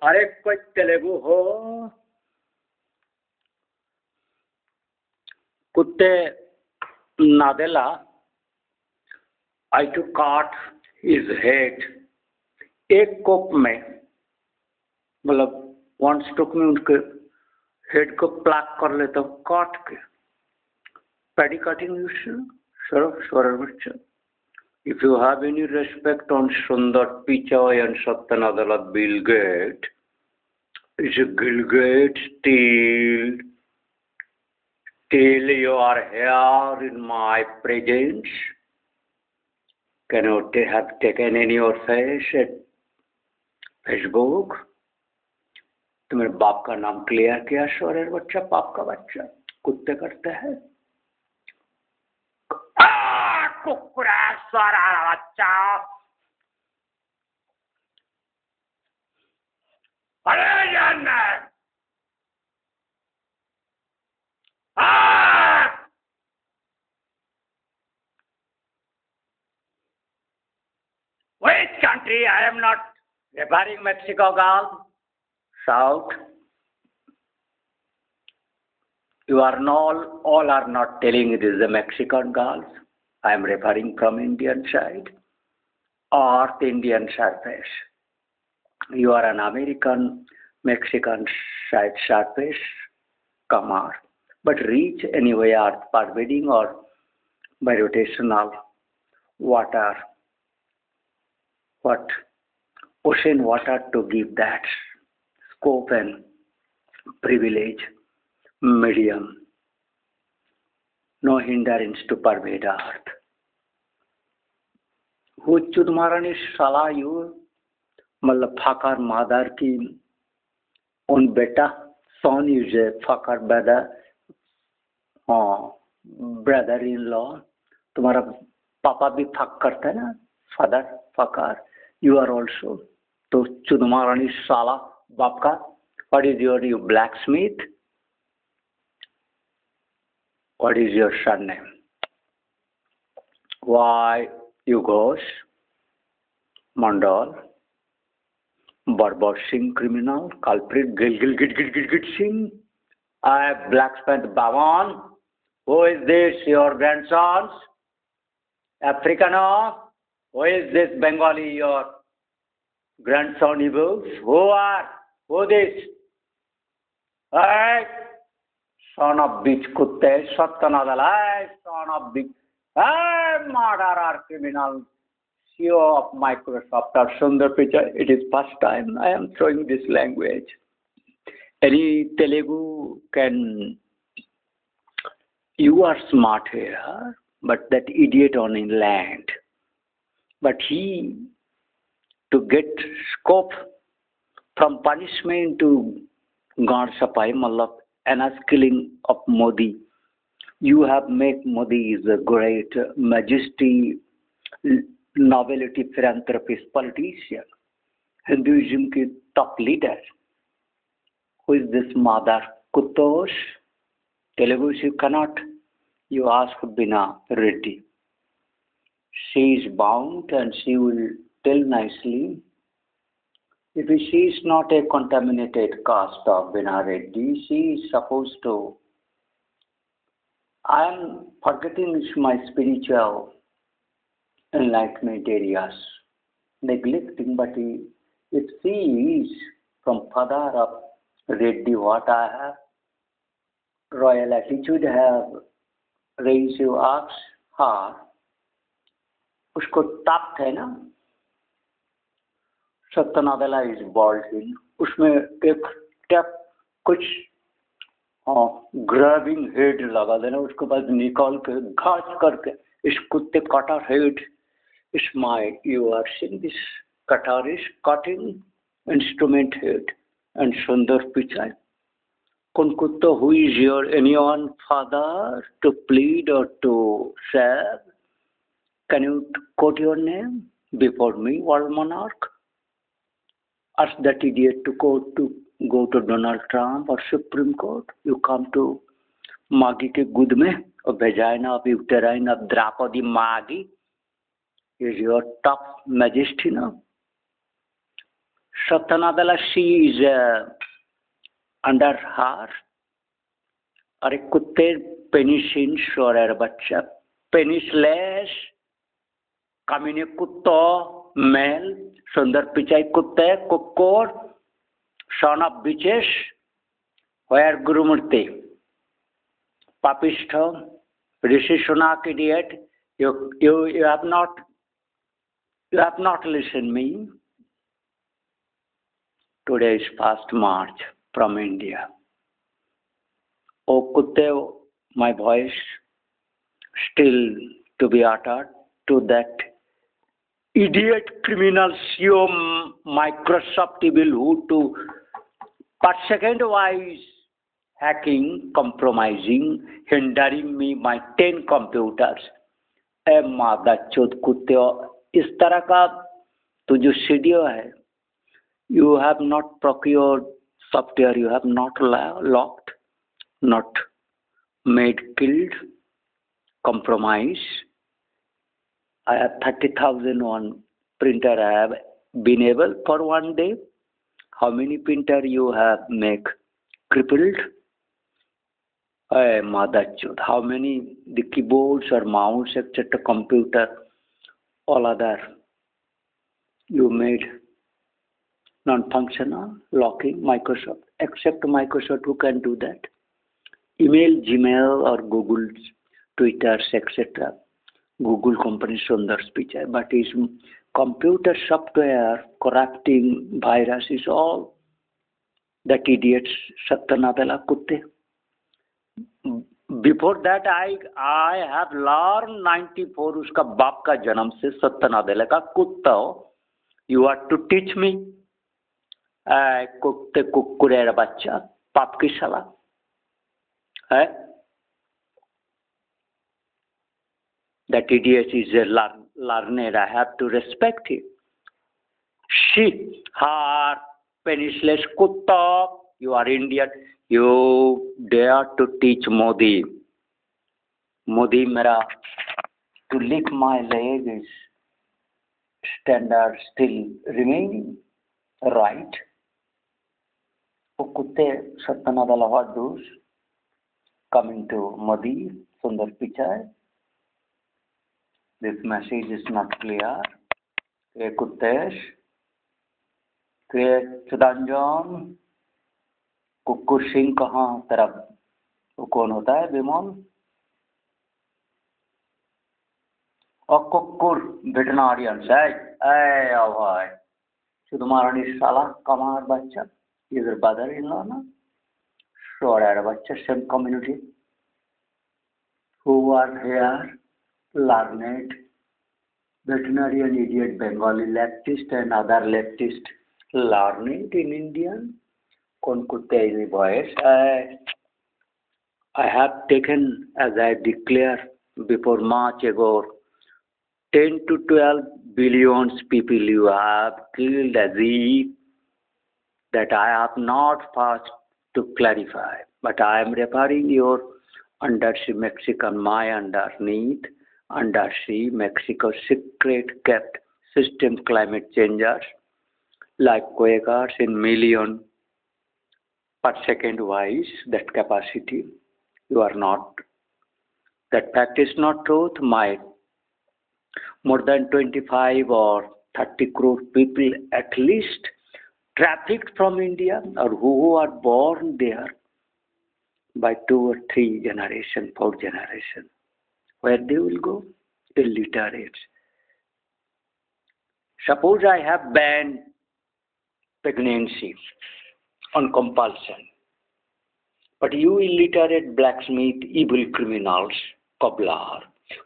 अरे कोई तेलुगु हो? कुत्ते नादेला आई टू काट हिज हेड एक कोप में, मतलब वन स्ट्रोक में उनके हेड को प्लाक कर लेता हूँ काट के। Paddy cutting sir if you have any respect on Sundar Pichai and Satyanadalat Bill Gates, is Bill Gates till your hair in my presence? Can you have taken in your face at Facebook? तो मेरे बाप का नाम clear किया, शोरेर बच्चा, बाप का बच्चा, कुत्ते करते हैं। कुकुरा सारा बच्चा, अरे जाना which country? I am not referring Mexico, girl. South. You are not, all are not telling it is the Mexican girls. I am referring from Indian side or the Indian surface. You are an American, Mexican side surface, comer. But reach anyway earth pervading or by rotational water. What? Ocean water to give that scope and privilege, medium. No hindrance to pervade earth. Who chudmarani shala you? मतलब फकर मादर की उन बेटा son is a फकर brother, हाँ brother in law. तुम्हारा पापा भी fuck करता है ना, father फकर. You are also. तो चुदमारानी साला बाप का. What is you blacksmith? What is your surname? Why you ghost? Mandal. Barbar Singh criminal, culprit, Git Singh. I blacksmith Bawan. Who is this? Your grandsons? Africano? Who is this Bengali? Your grandson evils? Who are? Who this? Hey, son of bitch kutte, Satyanadala, son of bitch. Hey, murderer, criminal. CEO of Microsoft or Sundar Pichai. It is first time I am throwing this language. Any Telugu can. You are smart here, but that idiot on inland. But he, to get scope from punishment to God Sapai Malap, and as killing of Modi. You have made Modi is a great majesty, nobility, philanthropist, politician, Hinduism ki top leader. Who is this mother? Kutosh? Telugu you cannot. You ask Bina Reddy. She is bound and she will tell nicely. If she is not a contaminated caste of Bina Reddy, she is supposed to. I am forgetting my spiritual enlightenment areas, neglecting, but if she is from father of Reddy, what I have, royal attitude have raised you ask her, उसको ताप है ना, सत्यनादेला is bald hill, उसमें एक tap कुछ grabbing head लगा देना, उसके बाद निकाल के घास करके इस कुत्ते cutter head. It's my, you are seeing this Qatar is cutting instrument head and Sundar Pichai. Kunkutta, who is your anyone father to plead or to serve? Can you quote your name before me, world monarch? Ask that idiot to go to Donald Trump or Supreme Court. You come to Magi ke gud mein, or vagina of uterine of Draupadi Magi. Is your top majesty now? Satyanadala, she is under her. अरे कुत्ते पेनिसिन शोरेर बच्चा पेनिसलेस कामिने कुत्तो mail सुंदर पिचाई कुत्ते कुक्कोर son of bitches where Gurumurti Papistho Rishi Sunak idiot you have not listened me. Today is 1st March from India. Oh kutte, my voice still to be uttered to that idiot criminal CEO Microsoft evil who to per second wise hacking, compromising, hindering me my 10 computers. ए मादा चोद कुत्ते इस तरह का तो जो सीडियो है you have not procured software, you have not locked, not made killed, compromise. I have 30,000 on printer I have been able for one day. How many printer you have make crippled? Mother chud. How many the keyboards or mouse etc. computer all other you made non-functional locking Microsoft except Microsoft who can do that. Email, Gmail or Google, Twitter etc. Google company sundar speech hai, but is computer software corrupting virus is all that idiots Satyanadala kutte. Before that I have learned 94 उसका बाप का जन्म से सत्यनादेला का कुत्ता हो. You are to teach me कुत्ते कुकुरेरा बच्चा पाप की साला है. That idiot is a learner. I have to respect him. She, her, penishless kutta. You are Indian. You dare to teach Modi. Modi, mera to lick my leg is standard still remaining right. O kutte Satyanadala what does? Coming to Modi, Sundar Pichai. This message is not clear. Kutesh, Chudanjan, कुक्कुर सिंह कहाँ तरफ वो कौन होता है विमोल और कुक्कुर वेटरनरियन है भाई सुधमारानी साला कमार बच्चा इधर बदर इन लो ना शोर बच्चा same community who are here learned veterinarian idiot Bengali leftist and other leftist learned in Indian. कौन कुत्ते any voice? I have taken, as I declared before March ago, 10 to 12 billions people you have killed as if that I have not first to clarify, but I am referring your undersea Mexican, my underneath undersea Mexico secret kept system climate changers like quakers in million per second wise that capacity. You are not. That fact is not truth. My more than 25 or 30 crore people at least trafficked from India or who are born there by 2 or 3 generation, 4 generation. Where they will go? Illiterate. Suppose I have banned pregnancy on compulsion. But you illiterate blacksmith, evil criminals, cobbler,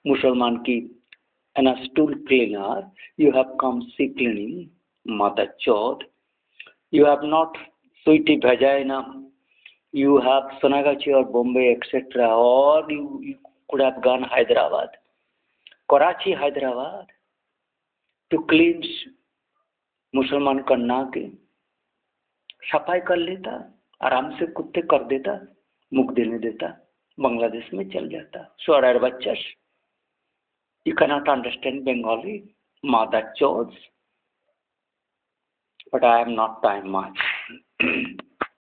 Musalman ki, and a stool cleaner, you have come see cleaning, mother chod. You have not sweetie vagina, you have Sonagachi or Bombay, etc. Or you could have gone Hyderabad, Karachi, Hyderabad, to cleanse Musalman Kanna ki. सफाई कर लेता आराम से कुत्ते कर देता मुख देने देता बांग्लादेश में चल जाता सोरार बच्चा you cannot understand Bengali mother chodes but I have not time much.